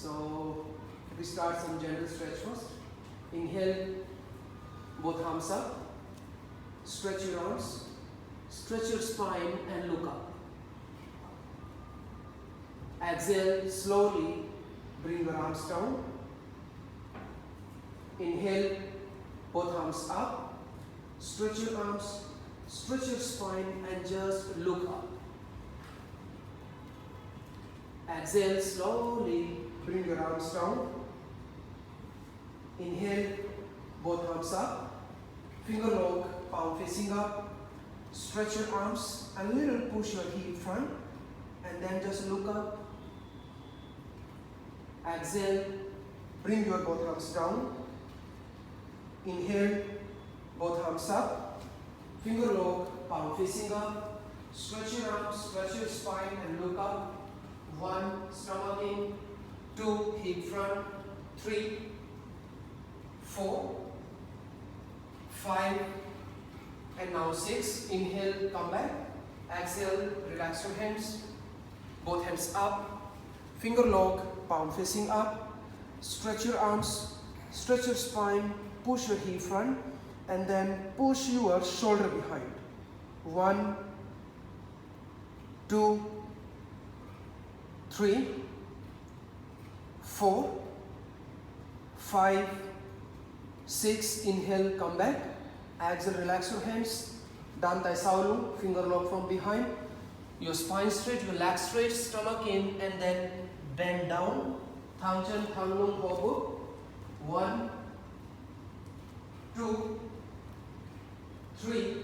So we start some general stretch first. Inhale, both arms up. Stretch your arms. Stretch your spine and look up. Exhale, slowly bring your arms down. Inhale, both arms up. Stretch your arms, stretch your spine and just look up. Exhale, slowly bring your arms down. Inhale, both arms up. Finger lock, palm facing up. Stretch your arms, a little push your hip front and then just look up. Exhale, bring your both arms down. Inhale, both arms up. Finger lock, palm facing up. Stretch your arms, stretch your spine and look up. 1, stomach in. 2, hip front. 3, 4, 5, and now 6. Inhale, come back. Exhale, relax your hands. Both hands up. Finger lock, palm facing up. Stretch your arms, stretch your spine, push your hip front, and then push your shoulder behind. 1, 2, 3, 4, 5, 6. Inhale, come back. Exhale, relax your hands. Dantai Saulu, finger lock from behind. Your spine straight, your legs straight, stomach in, and then bend down. Thangchen, Thanglung, Hobu. 1, 2, 3,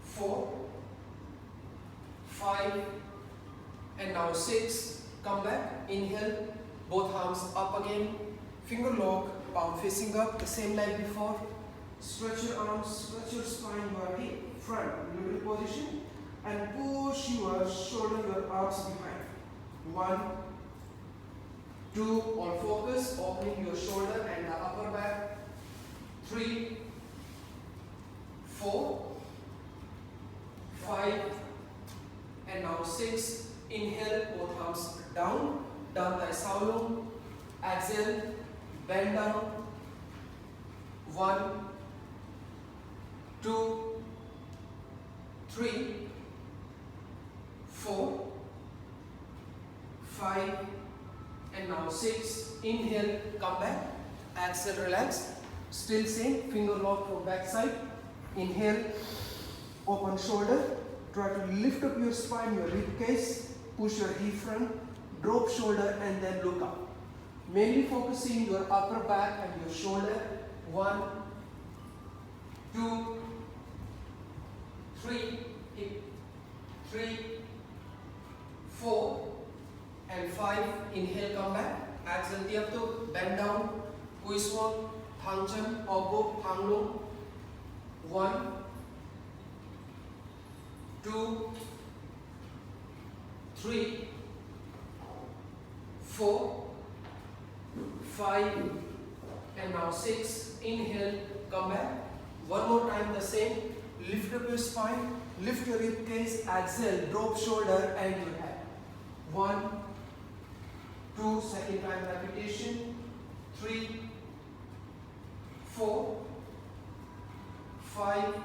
4, 5, and now 6. Come back. Inhale, both arms up again. Finger lock, palm facing up, the same like before. Stretch your arms, stretch your spine, your hip front, middle position, and push your shoulder, your arms behind. 1, 2, all focus, opening your shoulder and the upper back. 3, 4, 5, and now 6. Inhale, both arms down, Dantai Saulu. Exhale, bend down. 1, 2, 3, 4, 5, and now 6. Inhale, come back. Exhale, relax. Still same, finger lock from back side. Inhale, open shoulder. Try to lift up your spine, your rib cage. Push your hip front, drop shoulder, and then look up. Mainly focusing your upper back and your shoulder. 1, 2, 3, hip, 3, 4, and 5. Inhale, come back. Exhale, tiap tu, bend down. Kuiswon, Thangchen, Obo, Thanglung. 1, 2, 3, 4, 5, and now 6. Inhale, come back. One more time the same. Lift up your spine, lift your rib cage, exhale, drop shoulder and your head. 1, 2, second time repetition. 3, 4, 5,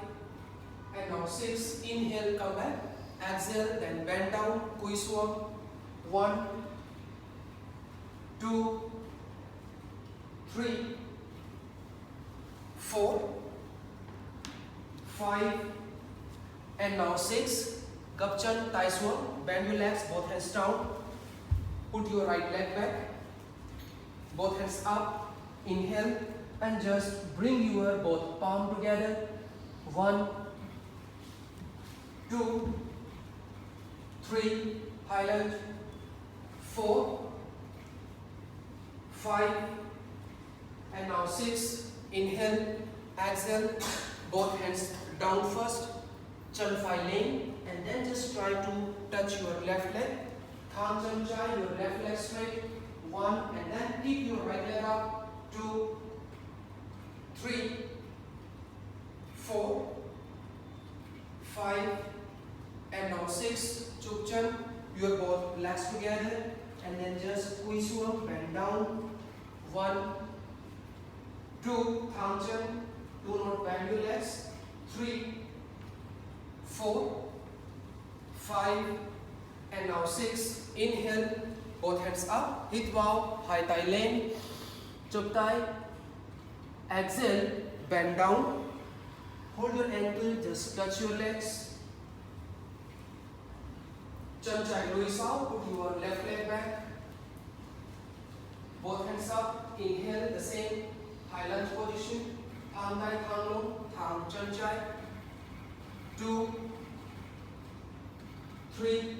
and now 6. Inhale, come back. Exhale, then bend down, Kuiswon. 1, 2, 3, 4, 5, and now 6. Gapchan, Taiswon. Bend your legs, both hands down. Put your right leg back. Both hands up. Inhale, and just bring your both palm together. 1, 2, 3, high lunge. 4, 5, and now 6. Inhale, exhale, both hands down first. Chal Phai lane, and then just try to touch your left leg. Thang Chan Chai, your left leg straight. 1, and then keep your right leg up. 2, 3, 4, 5, and now 6. Chuk Chan, your both legs together and then just kui suam, bend down. 1, 2, thang chen, do not bend your legs. 3, 4, 5, and now 6. Inhale, both hands up, hit bow, high thigh length, chop thigh. Exhale, bend down, hold your ankle, just touch your legs. Chân chai lùi sau, put your left leg back. Both hands up, inhale, the same high lunge position. Thang thai, thang long, thang chân chai. 2, 3,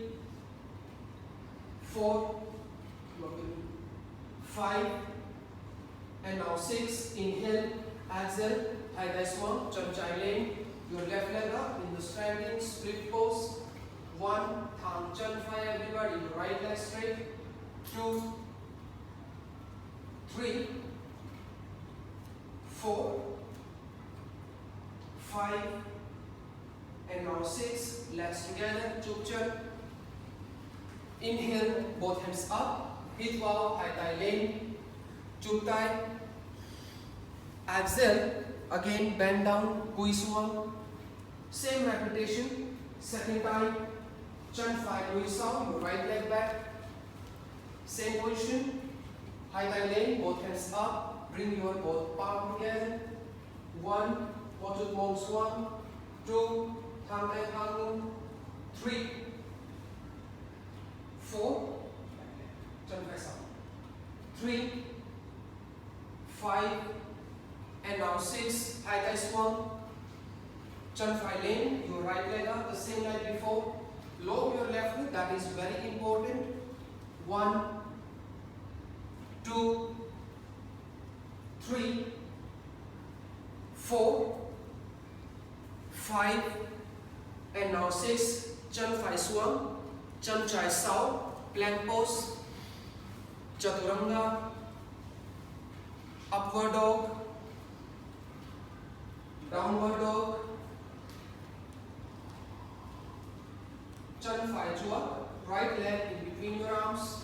4, 5, and now 6. Inhale, exhale, high thigh swung, chân chai lane. Your left leg up in the standing split pose. 1, thang chân fly, everybody, your right leg straight. 2, 3, 4, 5, and now 6. Legs together, chuk chan. Inhale, both hands up, hit bow, high thigh lane, chuk thigh. Exhale, again bend down, kui suam. Same repetition, second time. Chân fly, lui sau, your right leg back. Same position, high thigh lane, both hands up, bring your both palm together. 1, Pochut Mom Swan. 2, Thang thai thang lung. 3, 4, chân fly sau. 3, 5, and now 6, high thigh swan. Chân fly lane, your right leg up, the same like before. Lower your left leg, that is very important. 1, 2, 3, 4, 5, and now 6. Chân phải xuống, chân trái sau, plank pose, chaturanga, upward dog, downward dog. Chân phải chuột, right leg in between your arms.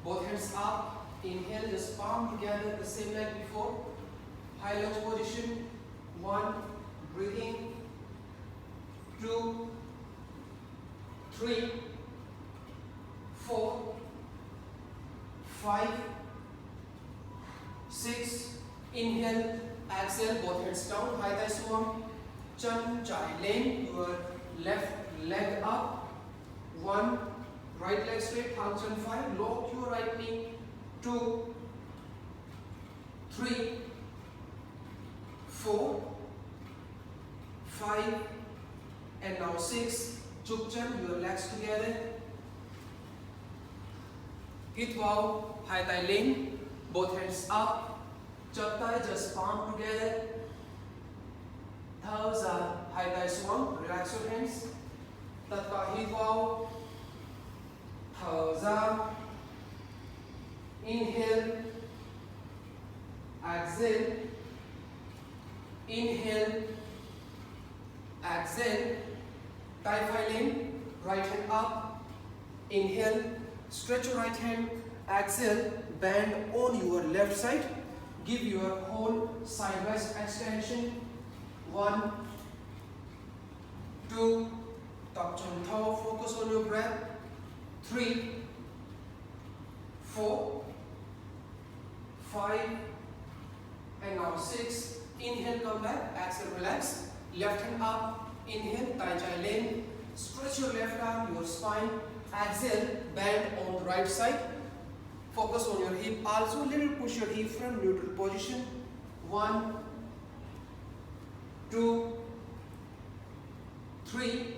Both hands up. Inhale, just palm together, the same like before. High lunge position. 1, breathing. 2, 3, 4, 5, 6. Inhale, exhale, both hands down, high thigh swam. Chân chai lane, your left leg up. 1, right leg straight, thang chân 5. Lock your right knee. 2, 3, 4, 5, and now 6. Chuk chan, your legs together. Hit bow, high thigh lane, both hands up. Chop thigh, just palm together. Thumbs up, high thigh swung. Relax your hands. Tatka hit bow. Thumbs up. Inhale. Exhale. Inhale. Exhale. Thigh filing. Right hand up. Inhale. Stretch your right hand. Exhale. Bend on your left side. Give your whole sideways extension. 1, 2, top chin toe, focus on your breath. 3, 4, 5, and now 6. Inhale, come back, exhale, relax. Left hand up, inhale, tai chi lane. Stretch your left arm, your spine. Exhale, bend on the right side. Focus on your hip. Also, little push your hip from neutral position. 1, 2, 3,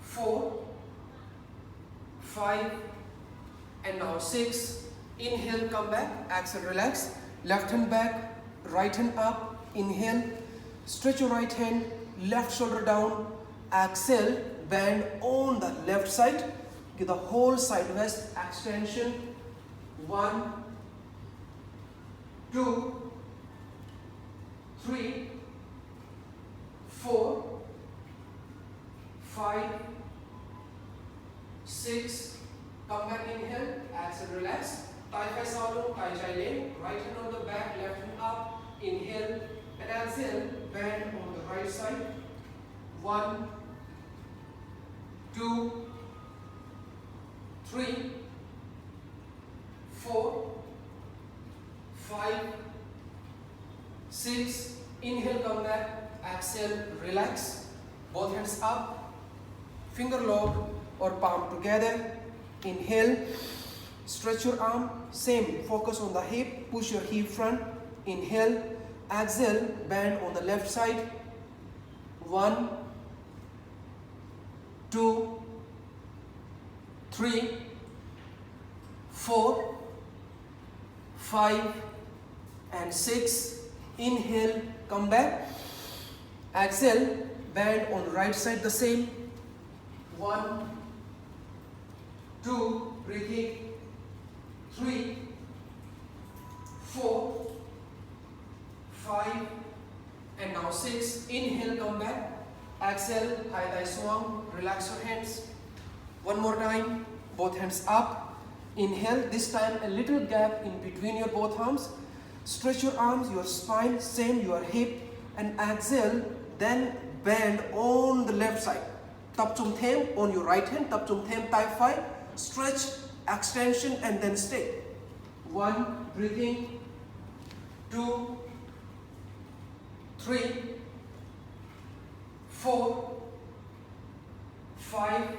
4, 5, and now 6. Inhale, come back, exhale, relax. Left hand back, right hand up. Inhale, stretch your right hand, left shoulder down. Exhale, bend on the left side. Give the whole sideways extension. 1, 2, 3, 4, 5, 6. Come back, inhale, exhale, relax. Thigh fly sound, thigh chai lane. Right hand on the back, left hand up. Inhale and exhale, bend on the right side. 1, 2, 3, 4, 5, 6. Inhale, come back, exhale, relax. Both hands up, finger lock or palm together. Inhale, stretch your arm, same, focus on the hip, push your hip front. Inhale, exhale, bend on the left side. 1, 2, 3, 4, 5 and 6. Inhale, come back, exhale, bend on right side the same. 1, 2, breathing. 3, 4, 5 and now 6. Inhale, come back, exhale, high thigh swung, relax your hands. One more time, both hands up. Inhale, this time a little gap in between your both arms. Stretch your arms, your spine, same your hip, and exhale, then bend on the left side. Tap chung them on your right hand, tap chung them thigh five, stretch, extension and then stay. 1, breathing. 2, 3, 4, 5,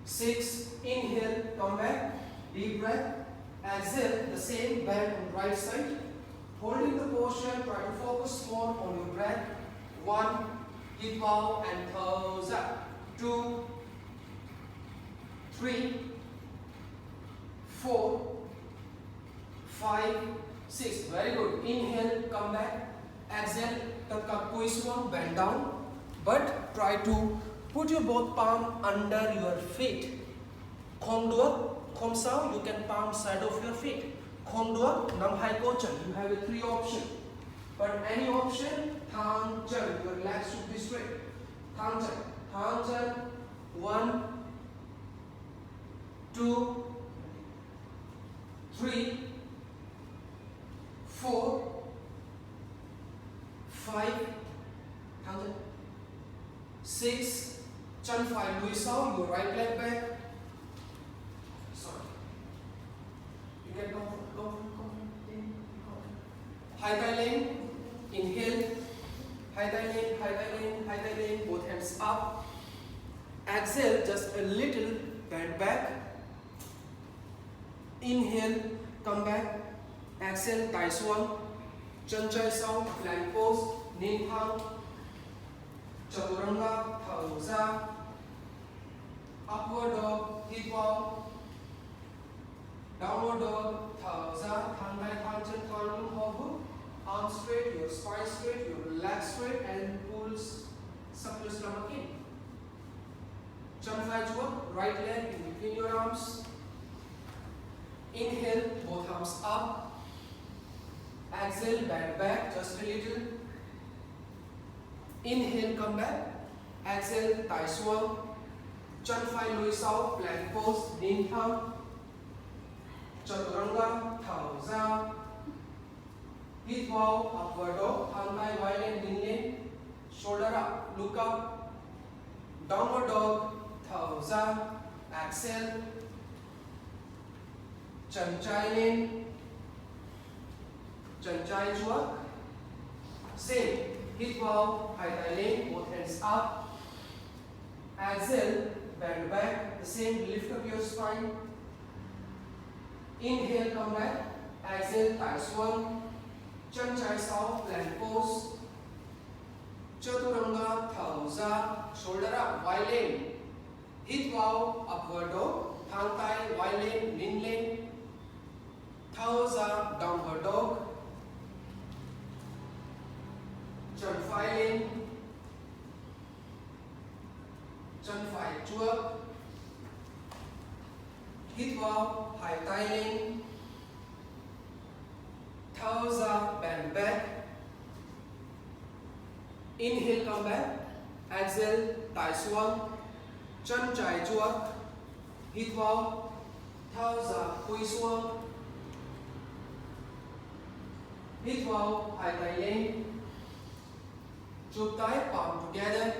6. Inhale, come back, deep breath. Exhale, the same, bend on right side. Holding the posture, try to focus more on your breath. 1, hip bow and toes up. 2, 3, 4, 5, 6. Very good. Inhale, come back. Exhale, bend down. But try to put your both palm under your feet. Khom dua, khom sao, you can palm side of your feet. Khom dua, nam hai ko chan. You have a 3 option. But any option, thang chan, your legs should be straight. Thang chan. 1, 2, 3, 4, 5, 6, chan 5, Louis Sao, your right leg back. Sorry. You can go. High thigh lane, inhale, high thigh lane, both hands up. Exhale, just a little, bend back. Inhale, come back. Exhale, thigh swung. Chân chai sau, plank pose, nin thang. Chaturanga, thao ra. Upward dog, hip bow. Downward dog, thao ra. Thang thai, thang chân, thang lung, ho hook. Arm straight, your spine straight, your legs straight, and pulls, suck your stomach in. Chan fly chuak, right leg in between your arms. Inhale, both arms up. Exhale, bend back just a little. Inhale, come back. Exhale, thigh swung. Chan fly Louis Sao, plank pose, nin thang. Chaturanga, thao ra. Hip bow, upward dog, thang thigh wide and nin lane. Shoulder up, look up. Downward dog, thao ra. Exhale. Chan chai lane. Chan chai chuak. Same. Hip bow, high thigh lane, both hands up. Exhale, bend back. The same, lift up your spine. Inhale, come back. Exhale, thigh swung. Chan chai sao, plank pose. Chaturanga, thao ra. Shoulder up, Y lane. Hip bow, upward dog. Thang thigh, Y lane, nin lane. Thao ra, downward dog. Chan phi lane. Chan phi chuak. Hip bow, high thigh lane. Thao ra, bend back. Inhale, come back. Exhale, thigh swung. chân trái chuột, hít vào, thở ra cúi xuống, hít vào, hai tay lên, chụp tay palm together,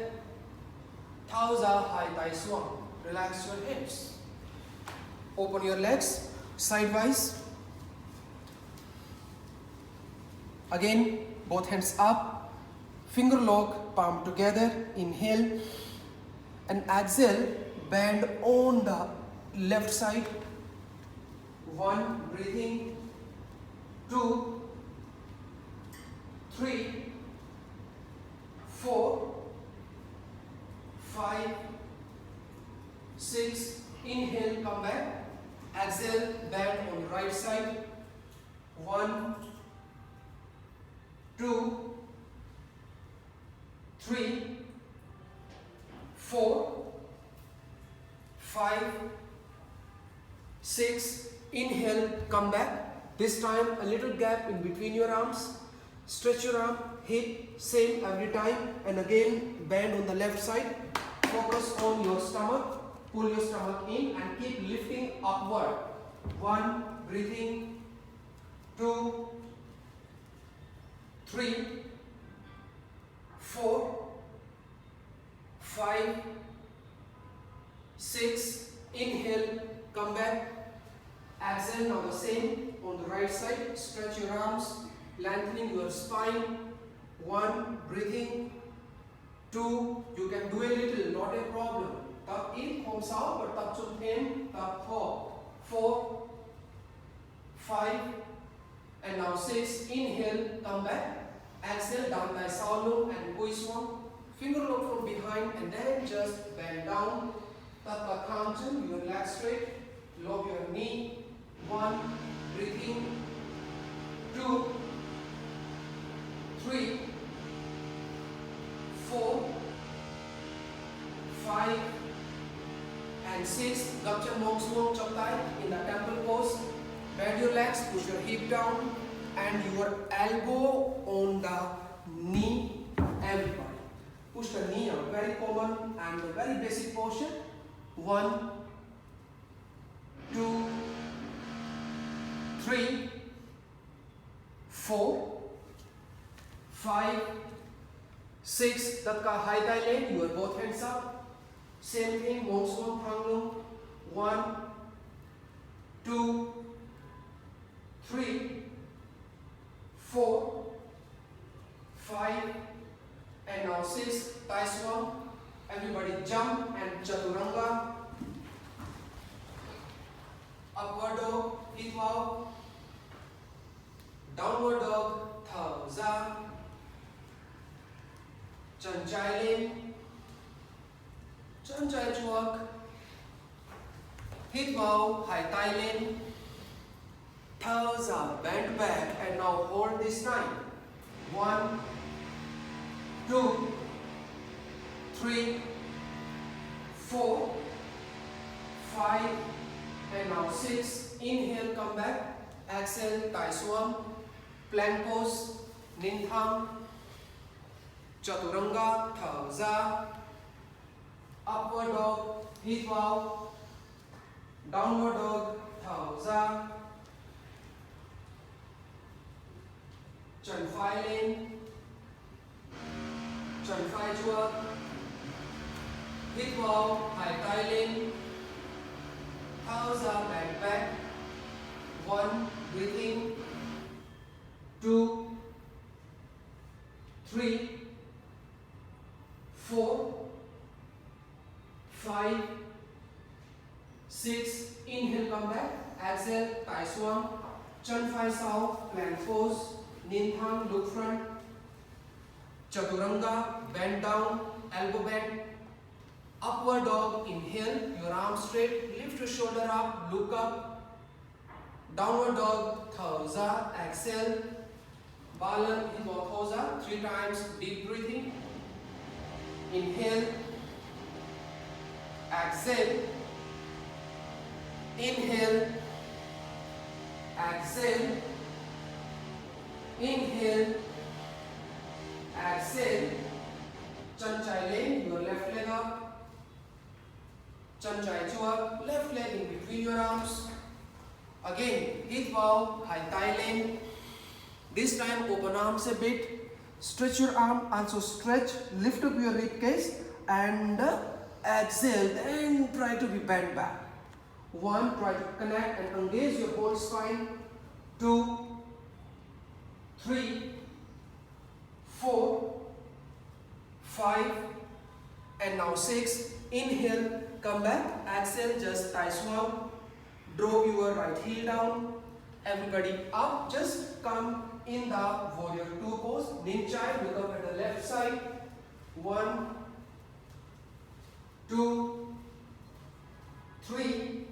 thở ra hai tay xuống, relax your hips, open your legs sidewise. Again, both hands up, finger lock, palm together, inhale and exhale, bend on the left side. 1, breathing, 2, 3, 4, 5, 6, inhale, come back, exhale, bend on the right side. 1, 2, 3, 4, 5, 6, inhale, come back. This time a little gap in between your arms. Stretch your arm, hip, same every time, and again bend on the left side. Focus on your stomach, pull your stomach in and keep lifting upward. 1, breathing, 2, 3, 4, 5, 6, inhale, come back, exhale, now the same on the right side, stretch your arms, lengthening your spine. 1, breathing, 2, you can do a little, not a problem. Tap in, home sound, but tap chum in, tap 4, 5, and now 6, inhale, come back, exhale, down by Saolung and Kui Swang, finger lock from behind and then just bend down, tap Kanchan, your leg straight, lock your knee, 1, breathing, 2, 3, 4, 5, and 6, Gapchan Mong Swang Chaptai in the temple pose. Bend your legs, push your hip down and your elbow on the knee. Everybody, push the knee out. Very common and a very basic posture. 1, 2, 3, 4, 5, 6. Tatka high thigh length. Your both hands up. Same thing. Mong Swang Pranglung. 1, 2, 3, 4, 5, and now 6. Tai Swang. Everybody jump and Chaturanga. Upward dog, hit wow. Downward dog, thao za. Chân trái lên. Chân trái chuộc. Hít vào, hai tay lên. Thao ra, bend back and now hold this time. 1, 2, 3, 4, 5, and now 6. Inhale, come back. Exhale, Tai Swam. Plank pose, Nintham. Chaturanga, thở ra. Upward dog, hít vào. Downward dog, thở ra. Chân phải lên. Chân phải chuộc. Hít vào, hai tay lên. Thở ra, bend back. 1, breathing. 2, 3, 4, 5, 6. Inhale, come back. Exhale, Tai Swam. Chân phải sau, plank pose. Nintham, look front. Chaturanga, bend down, elbow bend. Upward dog, inhale, your arm straight, lift your shoulder up, look up. Downward dog, thở ra, exhale. Balan Hivothosa, 3 times, deep breathing. Inhale, exhale. Inhale, exhale. Inhale, exhale. Chân trái lên, your left leg up. chân trái chuộc, left leg in between your arms. Again, hít vào, hai tay lên. This time open arms a bit. Stretch your arm, also stretch, lift up your rib cage and exhale and try to be bent back. 1, try to connect and engage your whole spine. 2, 3, 4, 5 and now 6. Inhale, come back, exhale, just thigh swab. Drop your right heel down. Everybody up, just come in the warrior 2 pose. Ninja, look up at the left side. 1, 2, 3,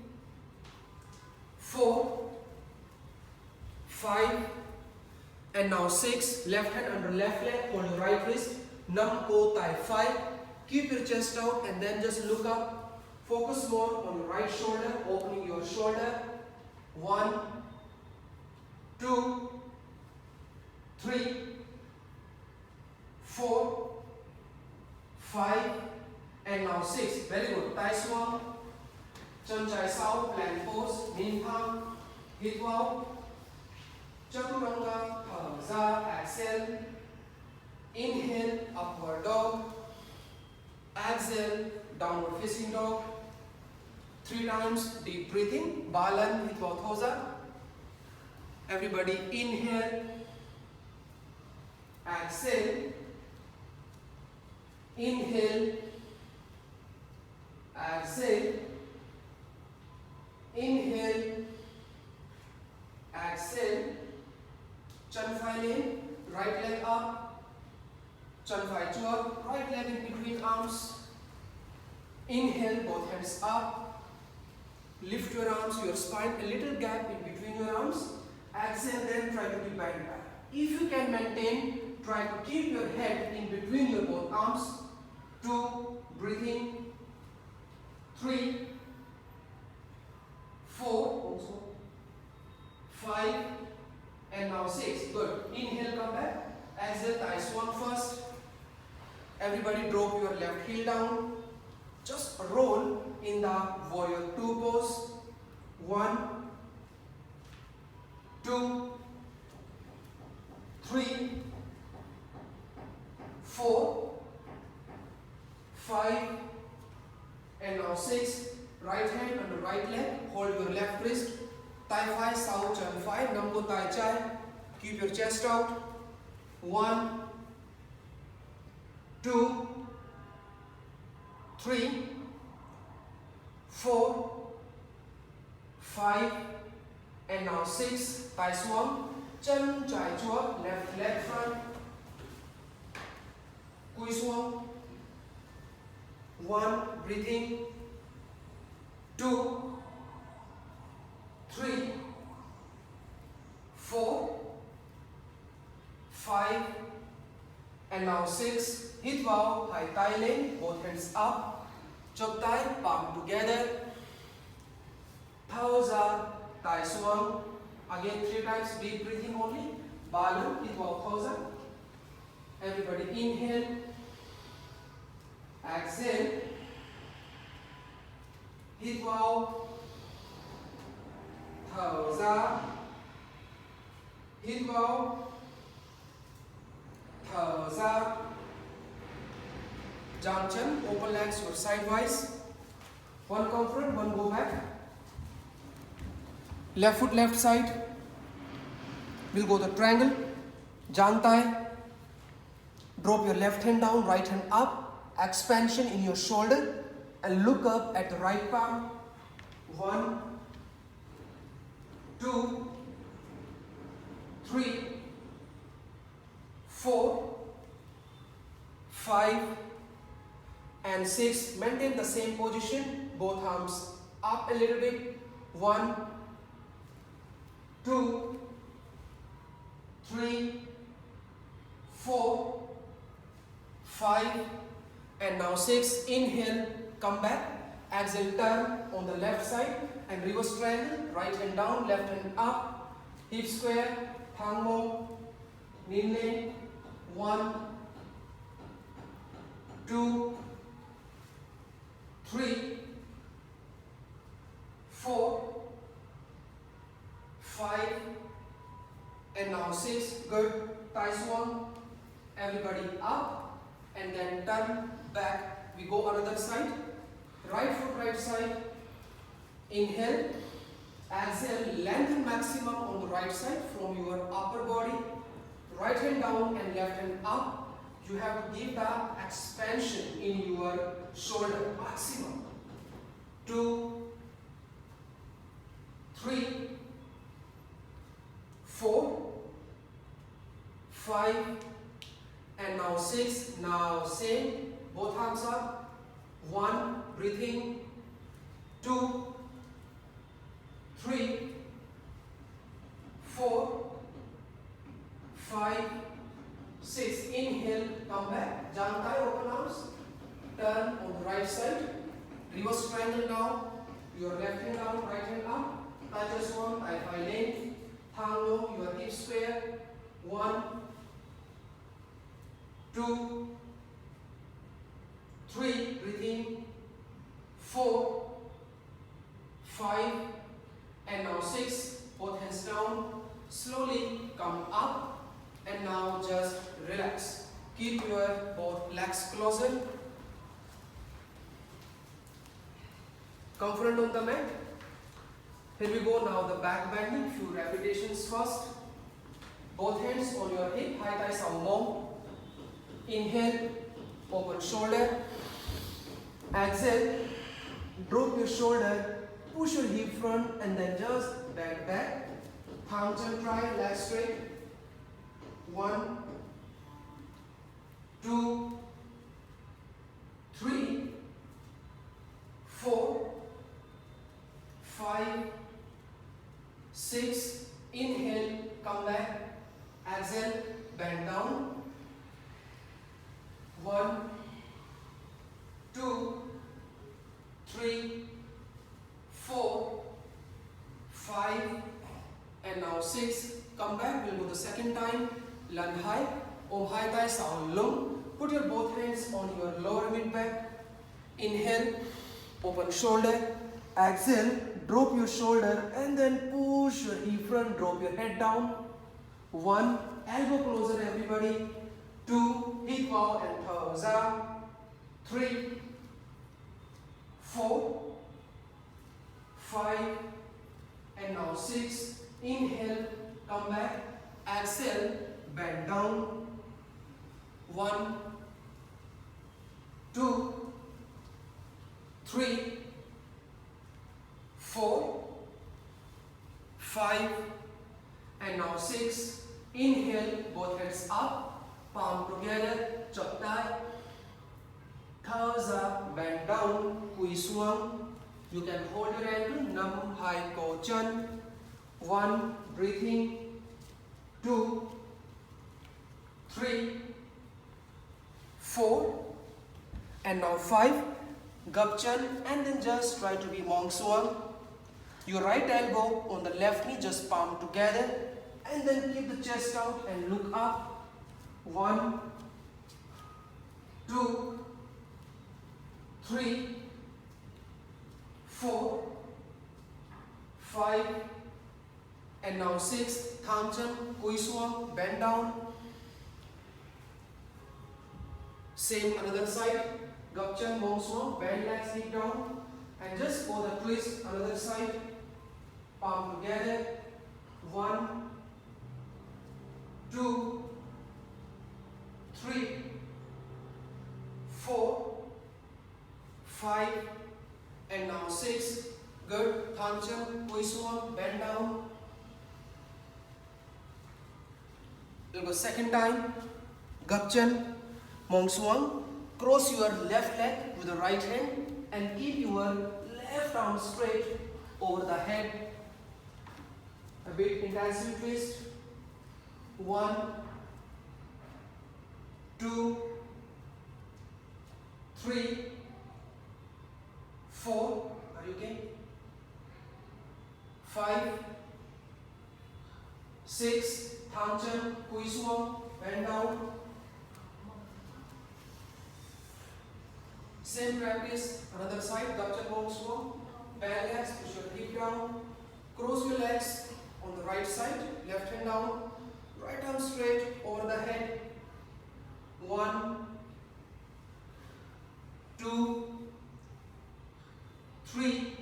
4, 5 and now 6. Left hand under left leg, hold your right wrist. Nam ko thigh 5. Keep your chest out and then just look up. Focus more on your right shoulder, opening your shoulder. 1, 2, 3, 4, 5 and now 6. Very good. Thigh swab. Chân trái sau, plank pose. Nhìn thẳng, hít vào. Chaturanga, thở ra, exhale. Inhale, upward dog. Exhale, downward facing dog. 3 times deep breathing. Balan, hit vào thô ra. Everybody inhale. Exhale. Inhale. Exhale. Inhale. Exhale. Chân phải lên. Right leg up. Chân phải chuộc, right leg in between arms. Inhale, both hands up. Lift your arms, your spine, a little gap in between your arms. Exhale, then try to be bent back. If you can maintain, try to keep your head in between your both arms. 2, breathing. 3, 4, 5, and now 6. Good. Inhale, come back. Exhale, thigh swab first. Everybody drop your left heel down. Just roll in the warrior 2 pose. 1, 2, 3, 4, 5 and now 6. Right hand on the right leg. Hold your left wrist. Thigh 5, south chan 5. Nambo thigh chai. Keep your chest out. 1, 2, 3, 4, 5 and now 6. Thigh swab. Chân trái chuộc, left leg front. Cúi xuống. 1, breathing. 2, 3, 4, 5 and now 6. Hít vào, hai tay lên, both hands up. Chop tay, palm together. Thao ra, tay xuống. Again 3 times deep breathing only. Balu, hít vào, thao ra. Everybody inhale. Exhale. Hít vào. Thở ra. Hít vào. Thở ra. Jump chân, open legs or sidewise. One come front, one go back. Left foot left side. We'll go the triangle. Jang thigh. Drop your left hand down, right hand up. Expansion in your shoulder and look up at the right palm. 1, 2, 3, 4, 5 and 6. Maintain the same position. Both arms up a little bit. 1, 2, 3, 4, 5 and now 6. Inhale, come back. Exhale, turn on the left side and reverse triangle. Right hand down, left hand up. Hip square, thang mo, knee lane. 1, 2, 3, and now 6. Good. Tai swung. Everybody up and then turn back. We go another side. Right foot right side. Inhale. Exhale. Lengthen maximum on the right side from your upper body. Right hand down and left hand up. You have to give the expansion in your shoulder maximum. 2, 3, 4, 5, and now 6. Now same, both arms up. 1, breathing. 2, 3, 4, 5, 6. Inhale, come back. Jantai, open arms. Turn on the right side. Reverse triangle now. Your left hand down, right hand up. Tai swung, thigh thigh length. Thang low, your hips square. 1, 2, 3. Breathing. 4, 5, and now 6. Both hands down. Slowly come up. And now just relax. Keep your both legs closer. Come front on the mat. Here we go now, the back bending. Few repetitions first. Both hands on your hip, high thighs are long. Inhale, open shoulder. Exhale, drop your shoulder, push your hip front, and then just bend back. Thumb and try, legs straight. 1, 2, 3, 4, 5, 6. Inhale, come back. Exhale, bend down. 1, 2, 3, 4, 5, and now 6. Come back. We'll go the second time. Land high. Om high thigh sound long. Put your both hands on your lower mid back. Inhale, open shoulder. Exhale, drop your shoulder and then push your hip front, drop your head down. 1, elbow closer everybody. 2, hip bow and toes up. 3, 4, 5, and now 6. Inhale, come back. Exhale, bend down. 1, 2, 3, 4, 5, and now 6. Inhale, both hands up, palm together, chop thigh, toes up, bend down, cúi xuống. You can hold your ankle, nắm hai cổ chân. 1, breathing. 2, 3, 4, and now 5. Gap chan, and then just try to be monk swan. Your right elbow on the left knee, just palm together, and then keep the chest out and look up. 1, 2, 3, 4, 5, and now 6. Tham chan, cúi xuống, bend down. Same another side. Gap chan, monk swan, bend legs, knee down, and just for the twist, another side. Palm together. 1, 2, 3, 4, 5, and now 6. Good. Tham chan, cúi xuống, bend down. We'll go second time. Gap chan, monk swan. Cross your left leg with the right hand and keep your left arm straight over the head. A bit intensive twist. 1, 2, 3, 4. Are you okay? 5, 6. Tham chan, cúi xuống, bend down. Same practice, another side. Gap chan, monk swan. Bend legs, push your hip down. Cross your legs on the right side, left hand down. Right arm straight over the head. 1, 2, 3,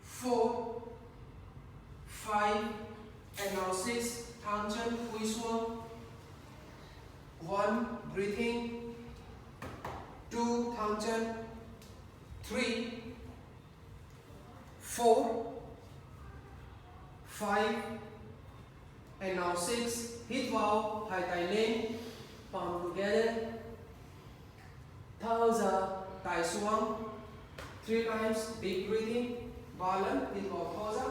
4, 5, and now 6. Tangent, Huiswang. 1, breathing. 2, tangent. 3, 4, 5, and now 6. Hít vào, hai tay lên, palm together. Thở ra, tay xuống. 3 times, deep breathing. 3 lần, hít vào thở ra.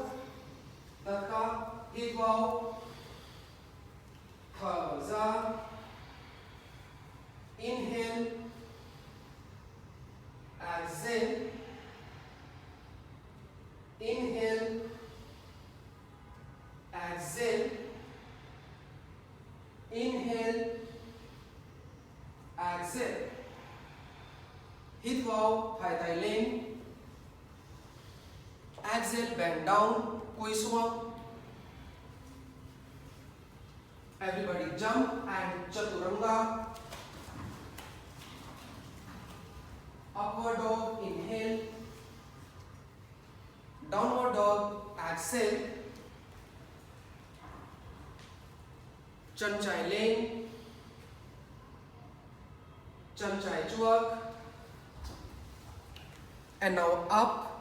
Tất cả, hít vào, thở ra. Inhale, exhale. Inhale, exhale. Inhale, exhale. Hít vào, hai tay lên. Exhale, bend down, cúi xuống. Everybody jump and chaturanga. Upward dog, inhale. Downward dog, exhale. Chân trái lên. Chân trái chuak. And now up.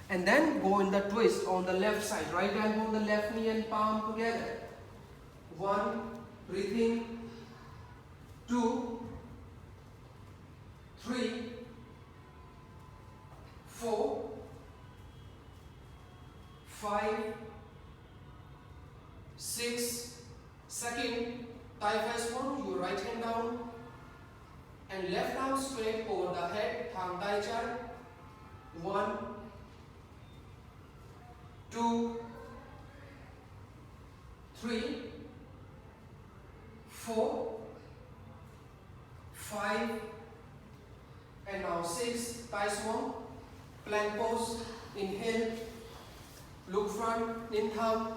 And then go in the twist on the left side. Right elbow on the left knee and palm together. 1, breathing. 2, 3, 4, 5, 6. Second, thigh face one, your right hand down and left arm straight over the head, thumb thigh chart. 1, 2, 3, 4, 5, and now 6. Thighs one, plank pose. Inhale, look front, in thumb.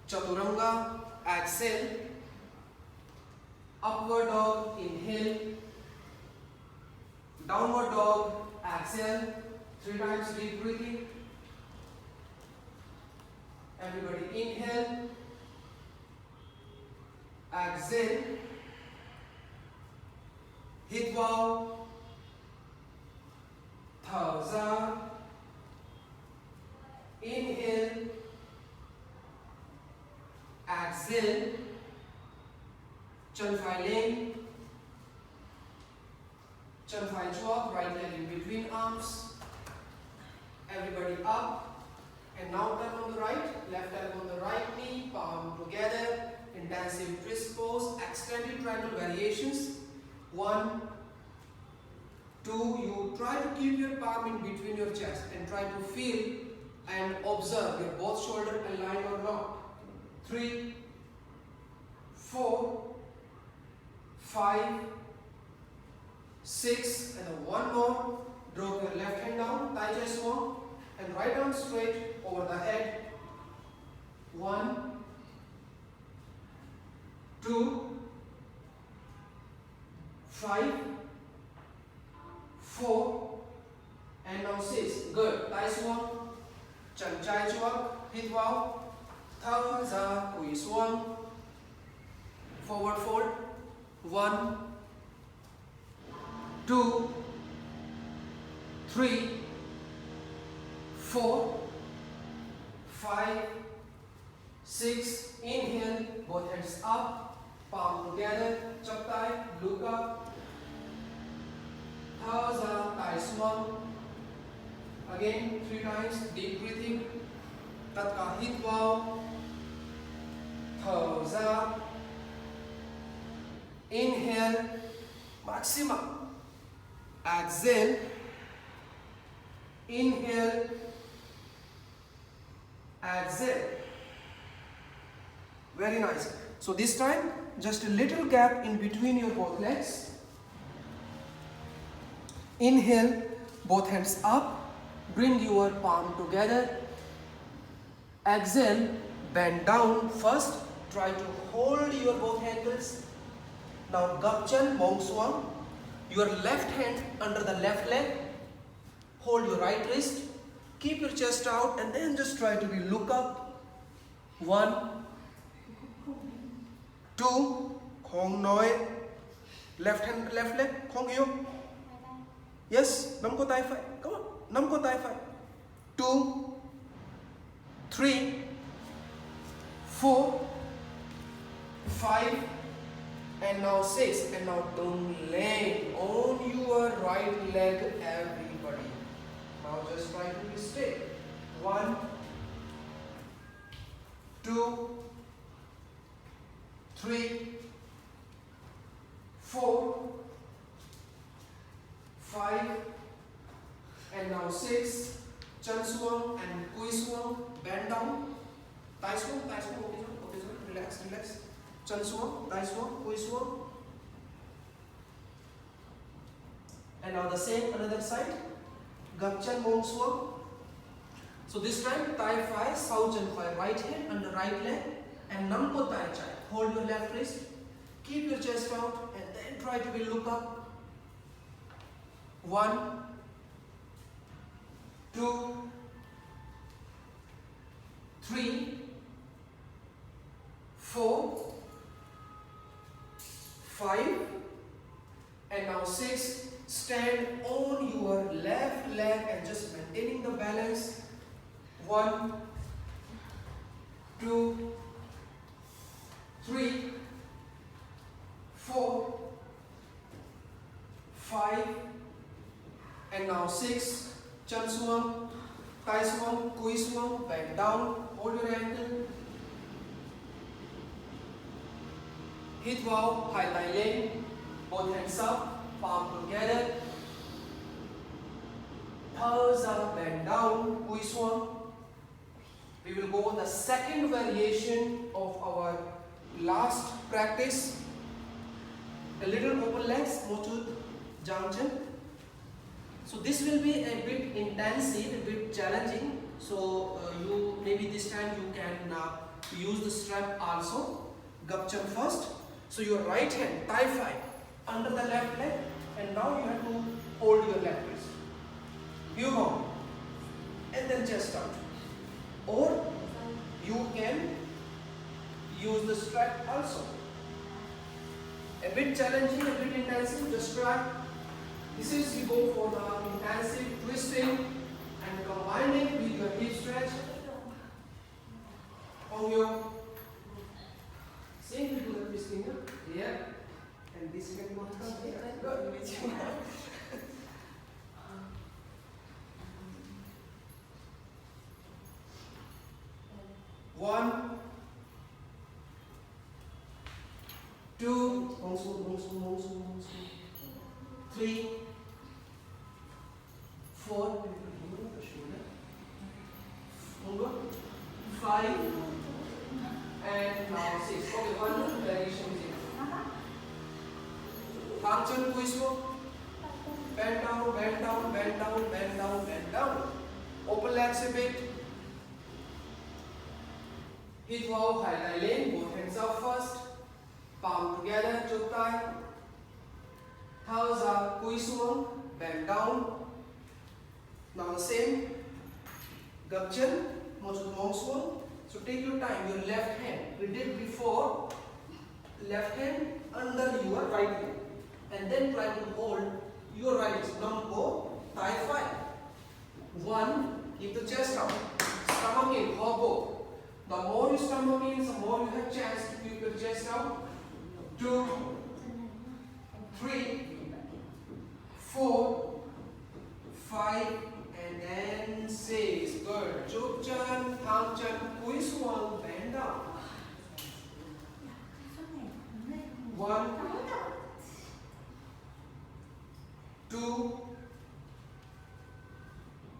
Chaturanga, exhale. Upward dog, inhale. Downward dog, exhale. 3 times deep breathing. Everybody inhale. Exhale. Hít vào. Thở ra. Inhale. Exhale. Chân phải lên. Chân phải chuak, right leg in between arms. Everybody up. And now turn on the right, left elbow on the right knee, palm together. Intensive twist pose, extended triangle variations. 1, 2, you try to keep your palm in between your chest and try to feel and observe your both shoulder aligned or not. 3, 4, 5, 6, and then one more. Drop your left hand down, thigh chest one, and right arm straight over the head. 1, 2, 5, 4, and now 6. Good. Thighs one. Chân trái chuak. Hít vào. Thở ra. Cúi xuống. Forward fold. 1, 2, 3, 4, 5, 6. Inhale. Both hands up. Palm together. Chop tay. Look up. Thở ra. Thigh xuống. Again 3 times. Deep breathing. Tất cả hít vào. Thở ra. Inhale. Maximum. Exhale. Inhale. Exhale. Very nice. So this time, just a little gap in between your both legs. Inhale, both hands up. Bring your palm together. Exhale, bend down. First, try to hold your both ankles. Now Gapchan, Monk Swam. Your left hand under the left leg. Hold your right wrist. Keep your chest out and then just try to look up. 1, 2, Khong nói. Left hand, left leg, Khong yêu. Yes, nắm cổ tay phải. Come on, nắm cổ tay phải. 2, 3, 4, 5, and now 6. And now don't land on your right leg, everybody. Now just try to be straight. 1, 2, 3, 4, 5, and now 6. Chan swung and kui swung. Bend down. Tai swung, okay, relax, relax. Chan swung, tai swung, kui swung. And now the same another side. Gapchan, Mong swung. So this time Tai Phi, Sau Chan Phi. Right hand under right leg and Nampo Tai Chai. Hold your left wrist. Keep your chest out and then try to look up. 1, 2, 3, 4, 5, and now 6. Stand on your left leg and just maintaining the balance. 1, 2, 3, 4, 5, and now 6. Chan swung, Tai swung, Kui swung. Bend down, hold your ankle. Hit vow, Hai Tai Leng. Both hands up, palm together. Toes up, bend down, Kui swung. We will go on the second variation of our last practice. A little open legs, Mochut Jangchen. So this will be a bit intensive, a bit challenging. So you maybe this time you can use the strap also. Gapchan first. So your right hand, Tai Phi, under the left leg, and now you have to hold your left wrist. You go, and then chest out. Or you can use the strap also. A bit challenging, a bit intensive, just try. This is you go for the intensive twisting and combining with your hip stretch. On your same, you do the twisting here, and this can go here. Good. One, 2, 3, 4, 5, and now 6. Okay, one variation is enough. Gapchan, Kui swung. Bend down, bend down, bend down, bend down, bend down. Open legs a bit. Hit vow, Hai Tai Leng. Both hands up first. Palm together, Chuk Tai. Toes up, Kui swung. Bend down. Now the same. Gapchan, Mochut Mong swung. So take your time. Your left hand. We did before. Left hand under your right hand. And then try to hold your right wrist. Nampo Tai Phi. 1. Keep the chest out. Stomach in. Hobo. The more you stomach in, the more you have chance to keep your chest out. 2, 3, 4, 5, and then 6. Good. Chuk Chan, Thang Chan, Kui swung, bend down. 1, 2,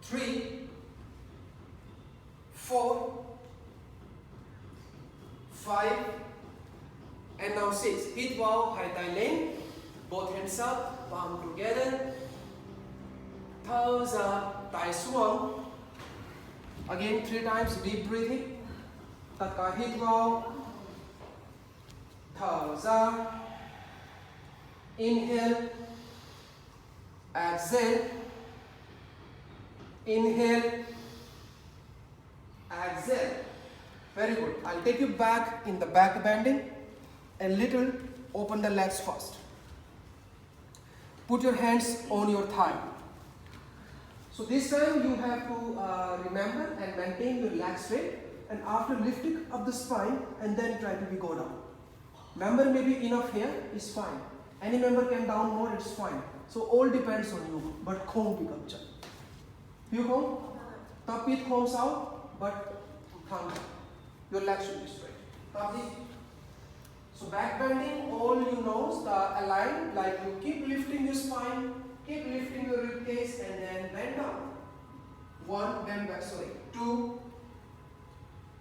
3, 4, 5, and now 6. Hit vow, Hai Tai Leng. Both hands up, palm together. Toes up, Tai swung. Again 3 times, deep breathing. Tất cả hít vào, thở ra. Inhale, exhale, inhale, exhale. Very good. I'll take you back in the back bending. A little, open the legs first. Put your hands on your thigh. So this time you have to remember and maintain your legs straight, and after lifting up the spine and then try to go down. Member may be enough here, is fine. Any member can down more, it's fine. So all depends on you, but khom bhi kapcha. You khom? Top it khoms out, but thumb. Your legs should be straight. Top it. So back bending, all you know, the align, like you keep lifting your spine, keep lifting your rib cage and then bend down. 1, bend back, sorry. 2,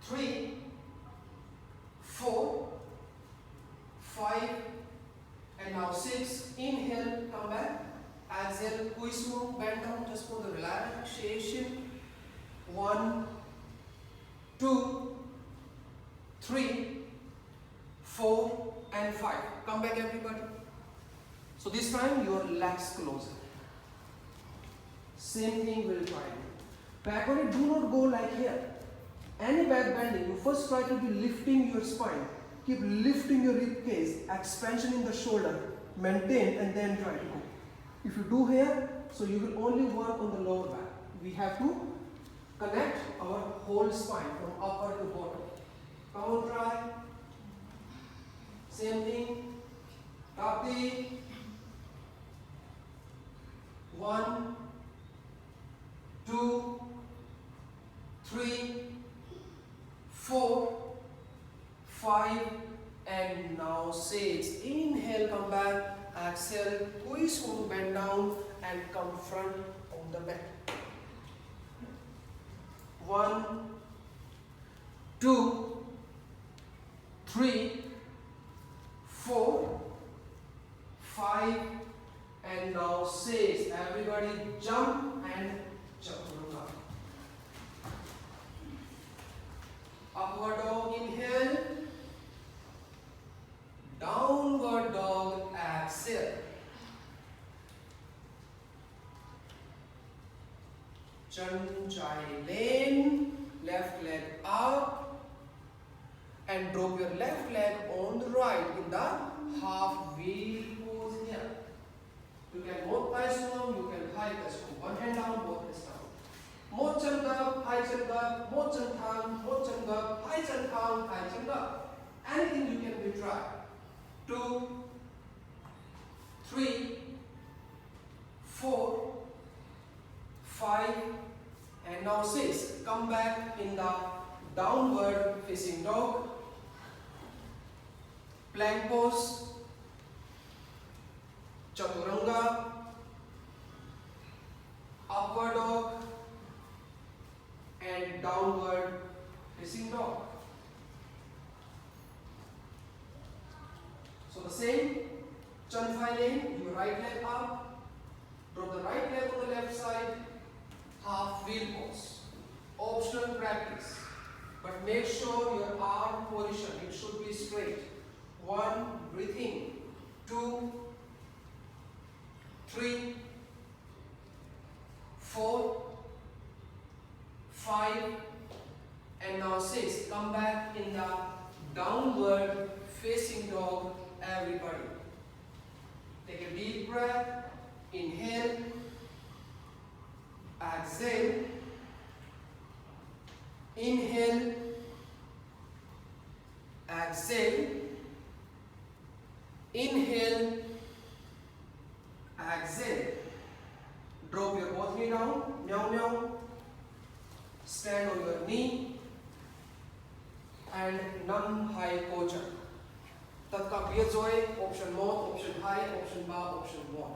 3, 4, 5, and now 6. Inhale, come back. Exhale, Kuismo, bend down just for the relaxation. 1, 2, 3, 4, and 5. Come back, everybody. So this time your legs closer. Same thing we'll try. Backward, do not go like here. Any back bending, you first try to be lifting your spine. Keep lifting your rib cage, expansion in the shoulder, maintain and then try to go. If you do here, so you will only work on the lower back. We have to connect our whole spine from upper to bottom. Come on, try. Same thing. Top the 1, 2, 3, 4, 5, and now 6. Inhale, come back. Exhale, twist, bend down and come front on the back. 1, 2, 3, 4, 5, and now 6. Everybody jump and jump. Upward dog, inhale. Downward dog, exhale. Chan chai lane, left leg up, and drop your left leg on the right in the half wheel pose here. You can both thighs down, you can high touch. One hand down, both hands down. Một chân gấp, hai chân gấp, một chân thẳng, một chân gấp, hai chân thẳng, hai chân gấp. Anything you can do, try. 2, 3, 4, 5, and now 6. Come back in the downward facing dog. Plank pose. Chaturanga. Upward dog. And downward facing dog. So the same, Chan Phai lane, your right leg up, drop the right leg on the left side, half wheel pose. Optional practice, but make sure your arm position, it should be straight. 1, breathe in. 2, 3, 4, 5, and now 6. Come back in the downward facing dog, everybody. Take a deep breath. Inhale. Exhale. Inhale. Exhale. Inhale. Exhale. Drop your both knee down. Meow meow. Stand on your knee and Nam Hai Kocha. Tatka Biazoy, option Mod, option High, option Ba, option 1.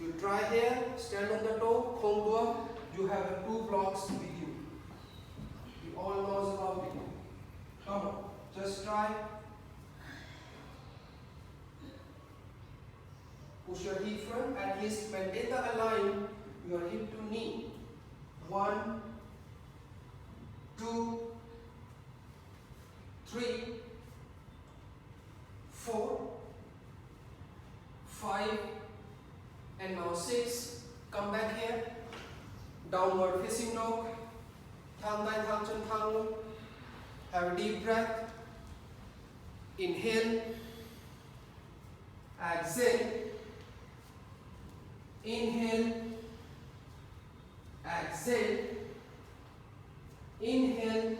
You try here, stand on the toe, Khom Dua, you have 2 blocks with you. You all know about it. Come on, just try. Push your hip front, at least maintain the align your hip to knee. 1, 2, facing dog. Thang tai thang chân thang lưng. Have a deep breath. Inhale. Exhale. Inhale. Exhale. Inhale.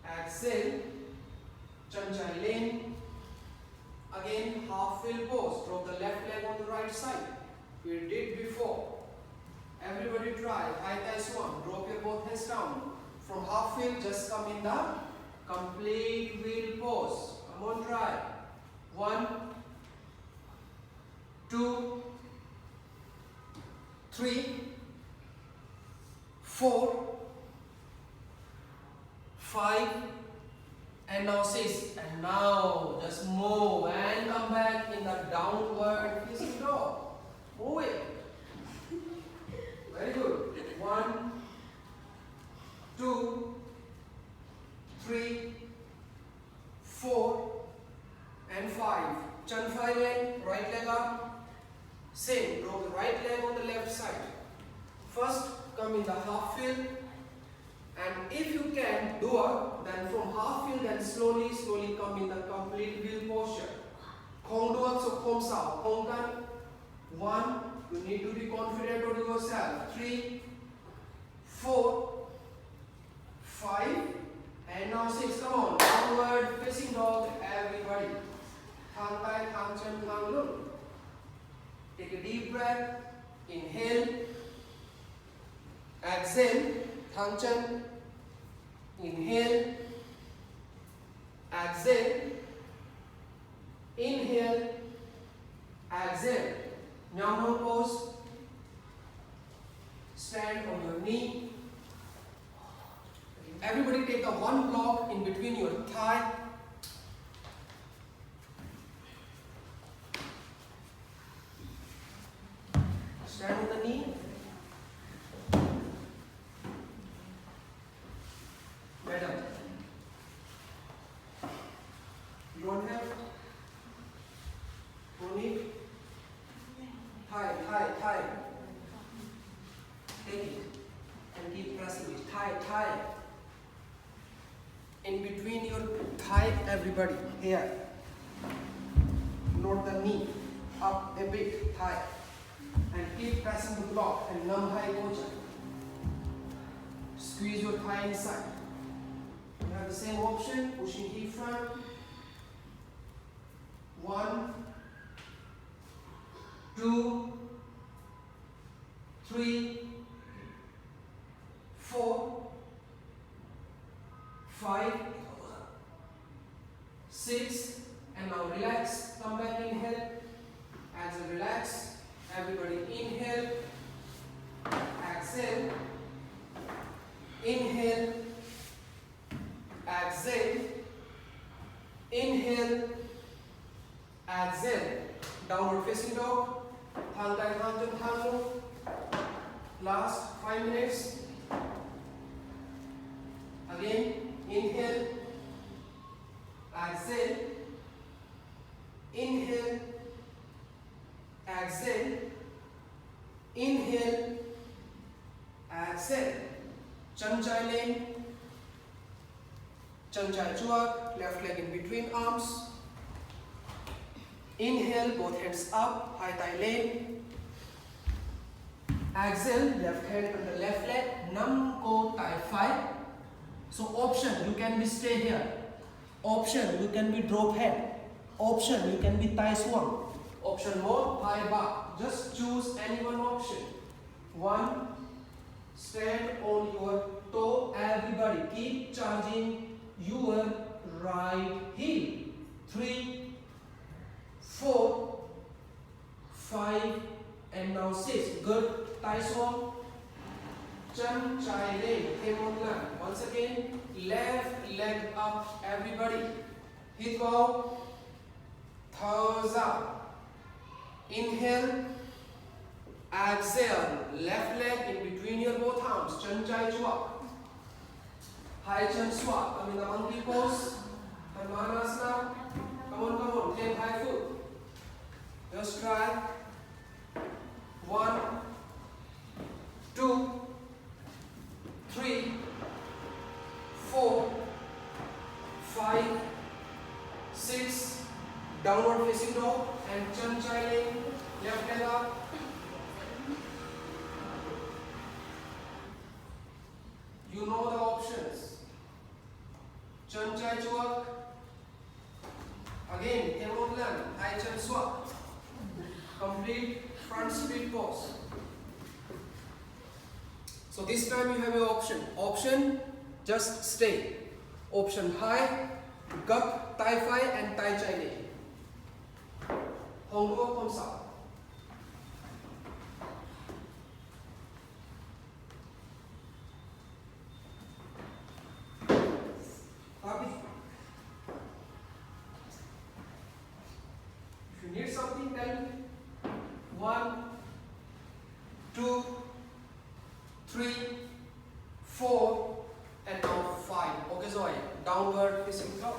Exhale. Chân chai lên. Again, half fill pose. Drop the left leg on the right side. We did before. Everybody try. High thigh swan. Drop your both hands down. From half fill, just come in the complete wheel pose. Come on, try. 1, 2, 3, 4, 5, and now 6. And now just move and come back in the downward facing dog. Move it. Very good. 1, 2, 3, 4, and 5. Chan five leg, right leg up. Same. Drop the right leg on the left side. First, come in the half fill. And if you can do it, then from half fill, then slowly come in the complete wheel posture. Khong duak so khom sao. Khong kan. 1. You need to be confident on yourself. 3, 4, 5, and now 6. Come on. Downward facing dog, everybody. Thang tai, thang chân, thang lung. Take a deep breath. Inhale. Exhale. Thang chân. Inhale. Exhale. Inhale. Exhale. Now no pose. Stand on your knee. Everybody take a one block in between your thigh. Stand on the knee. Madam, you don't have? No need? Thigh. Take it and keep pressing it. Thigh. In between your thigh, everybody, here. Note the knee, up a bit, thigh. And keep pressing the block and nam hai kocha. Squeeze your thigh inside. You have the same option, pushing hip front. 1, 2, 3, 4, 5, 6, and now relax. Come back, inhale. Exhale, relax. Everybody inhale. Exhale. Inhale. Exhale. Inhale. Exhale. Downward facing dog. Thang tai thang chân thang lung. Last 5 minutes. Again, inhale. Exhale. Inhale. Exhale. Inhale. Exhale. Chân chai lên. Chân chai chuak. Left leg in between arms. Inhale, both hands up, high thigh lane. Exhale, left hand on the left leg, nam ko tai five. So option, you can be stay here. Option, you can be drop head. Option, you can be thigh swan. Option more, high bar. Just choose any one option. 1, stand on your toe, everybody. Keep charging your right heel. 3, 4, 5, and now 6. Good. Thigh swan. Chân chai lên. Thêm một lần. Once again, left leg up. Everybody. Hít vào. Thở ra. Inhale. Exhale. Left leg in between your both arms. Chân chai chuak. High chân swap. Come in the monkey pose. Padmanasana. Come on. Claim high foot. Just try. 1, 2, downward facing dog and chin chai leg, left leg up. You know the options. Chin chai chuak. Again, Hemodlam, high chin swap. Complete front split pose. So this time you have your option. Option, just stay. Option high, gup, tai phi and tai chai leg. Hong Kong comes out. If you need something, tell me. 1, 2, 3, 4, and now 5. Okay, so downward facing dog.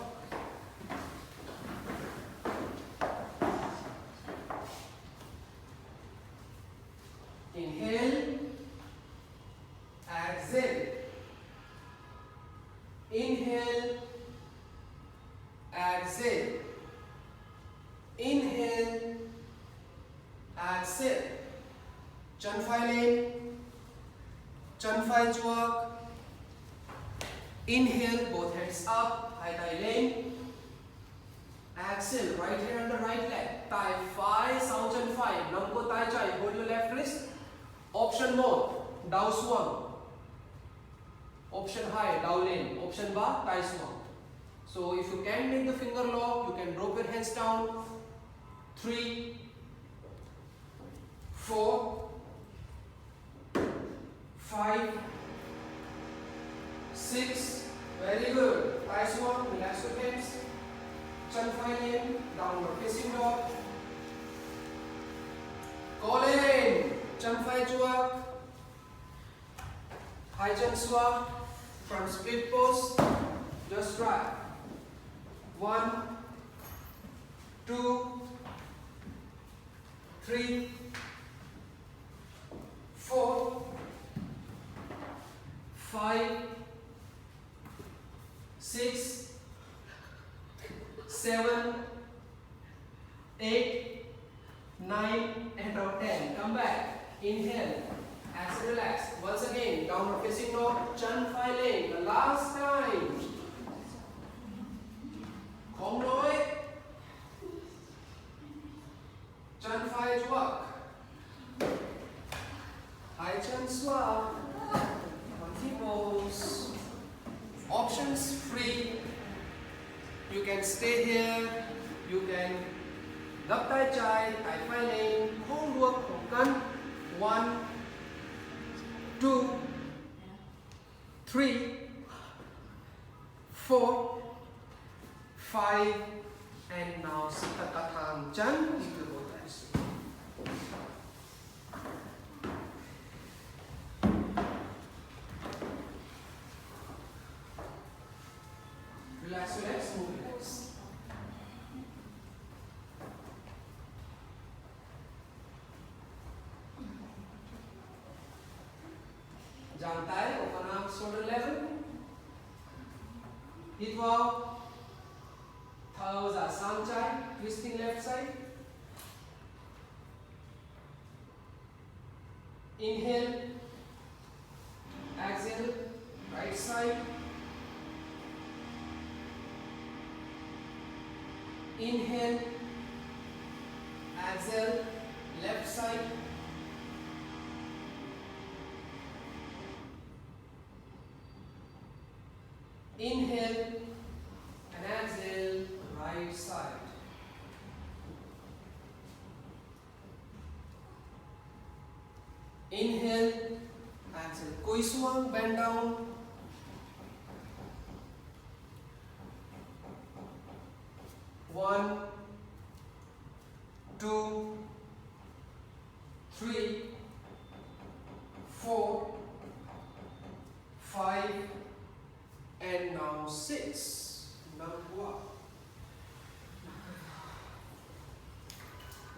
Inhale, exhale. Inhale, exhale. Inhale, exhale. Chan Phai lane, Chan Phai chuak. Inhale, both hands up, high thigh lane. Exhale, right hand on the right leg. Tai Phi, Sao Chan Phai. Namko Tai Chai, hold your left wrist. Option mode, Dao Swung. Option high, Dao lane. Option ba, Tai Swung. So if you can make the finger lock, you can drop your hands down. 3, 4, 5, 6. Very good. Tai Swung, relax your hands. Chan Phai lane, downward facing dog. Call in. Chan Phai chuak. High chin swap. Front split pose. Just try. 1, 2, 3, 4, 5, 6, 7, 8, 9, and now 10. Come back. Inhale. Exhale, relax. Once again, downward facing dog. Chan Phai lane. The last time. Khom loi. Chan Phai chuak. High chin swap. Monkey pose. Options free. You can stay here. You can gap tai chai, tai phi lane, khom luộc, khom cân. 1, 2, 3, 4, 5, and now Sita Kathang Chan into both hands. Relax your legs, move your legs. Jang Tai, open arms shoulder level. Hit wow. Thouza Sang Chai, twisting left side. Inhale. Exhale, right side. Inhale. Exhale, left side. Inhale and exhale, right side. Inhale, exhale. Koi swung, bend down. One, 2, 3, 4, 5, and now 6. Namwa.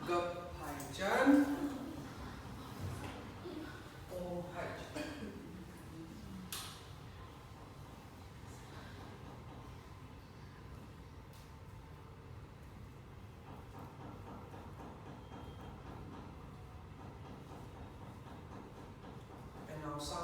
Gap hai chan. Oh hai chan. arms